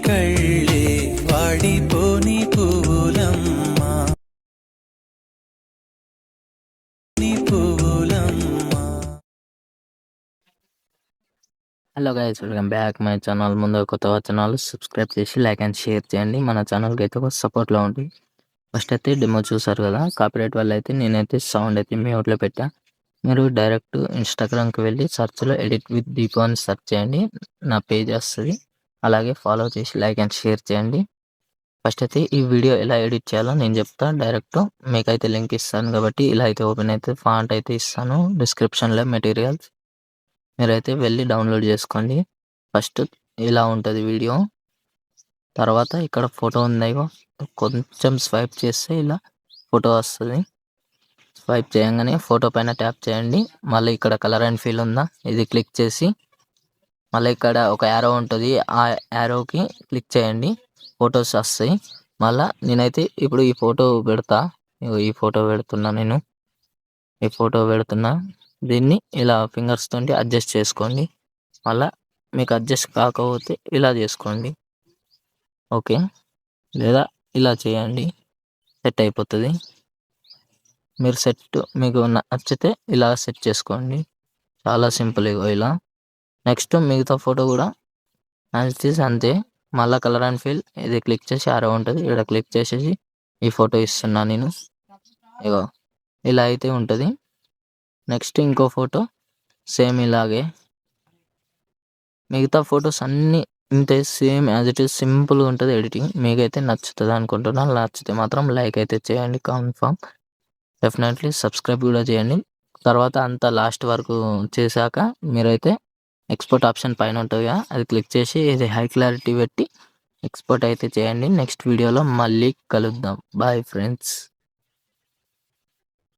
కళ్ళే వాడిపోని పూలమ్మ hello guys, welcome back my channel. ముందు కొత్త ఛానల్ సబ్స్క్రైబ్ చేసి లైక్ అండ్ షేర్ చేయండి. మన ఛానల్కి అయితే ఒక సపోర్ట్లో ఉంది. ఫస్ట్ అయితే డెమో చూసారు కదా, కాపీరైట్ వల్ల అయితే నేనైతే సౌండ్ అయితే మ్యూట్లో పెట్టా. మీరు డైరెక్ట్ ఇన్స్టాగ్రామ్కి వెళ్ళి సెర్చ్లో ఎడిట్ విత్ దీపు అని సెర్చ్ చేయండి, నా పేజ్ వస్తుంది. అలాగే ఫాలో చేసి లైక్ అండ్ షేర్ చేయండి. ఫస్ట్ అయితే ఈ వీడియో ఎలా ఎడిట్ చేయాలో నేను చెప్తాను. డైరెక్ట్ మీకైతే లింక్ ఇస్తాను కాబట్టి ఇలా అయితే ఓపెన్ అయితే ఫాంట్ అయితే ఇస్తాను డిస్క్రిప్షన్లో మెటీరియల్స్. మీరైతే వెళ్ళి డౌన్లోడ్ చేసుకోండి. ఫస్ట్ ఇలా ఉంటుంది వీడియో. తర్వాత ఇక్కడ ఫోటో ఉంది, కొంచెం స్వైప్ చేస్తే ఇలా ఫోటో వస్తుంది. స్వైప్ చేయగానే ఫోటో పైన ట్యాప్ చేయండి. మళ్ళీ ఇక్కడ కలర్ అండ్ ఫీల్ ఉందా, ఇది క్లిక్ చేసి మళ్ళీ ఇక్కడ ఒక యారో ఉంటుంది, ఆ యారోకి క్లిక్ చేయండి. ఫొటోస్ వస్తాయి. మళ్ళీ నేనైతే ఇప్పుడు ఈ ఫోటో పెడతా. ఈ ఫోటో పెడుతున్నా, నేను ఈ ఫోటో పెడుతున్నా. దీన్ని ఇలా ఫింగర్స్ తోటి అడ్జస్ట్ చేసుకోండి. మళ్ళీ మీకు అడ్జస్ట్ కాకపోతే ఇలా చేసుకోండి, ఓకే. లేదా ఇలా చేయండి, సెట్ అయిపోతుంది. మీరు మీకు నచ్చితే ఇలా సెట్ చేసుకోండి. చాలా సింపుల్ ఇలా. నెక్స్ట్ మిగతా ఫోటో కూడా అంతే. మళ్ళీ కలర్ అండ్ ఫీల్ ఇది క్లిక్ చేసి ఆరో ఉంటుంది, ఇక్కడ క్లిక్ చేసేసి ఈ ఫోటో ఇస్తున్నా నేను. ఇగో ఇలా అయితే ఉంటుంది. నెక్స్ట్ ఇంకో ఫోటో సేమ్ ఇలాగే. మిగతా ఫొటోస్ అన్నీ ఇంతే సేమ్ యాజ్ ఇట్ ఈస్, సింపుల్గా ఉంటుంది ఎడిటింగ్. మీకైతే నచ్చుతుంది అనుకుంటున్నాను. నచ్చితే మాత్రం లైక్ అయితే చేయండి కన్ఫామ్. డెఫినెట్లీ సబ్స్క్రైబ్ కూడా చేయండి. తర్వాత అంతా లాస్ట్ వరకు చేశాక మీరైతే ఎక్స్పోర్ట్ ఆప్షన్ పైన ఉంటుంది కదా, అది క్లిక్ చేసి ఇది హై క్లారిటీ పెట్టి ఎక్స్పోర్ట్ అయితే చేయండి. నెక్స్ట్ వీడియోలో మళ్ళీ కలుద్దాం. Bye friends.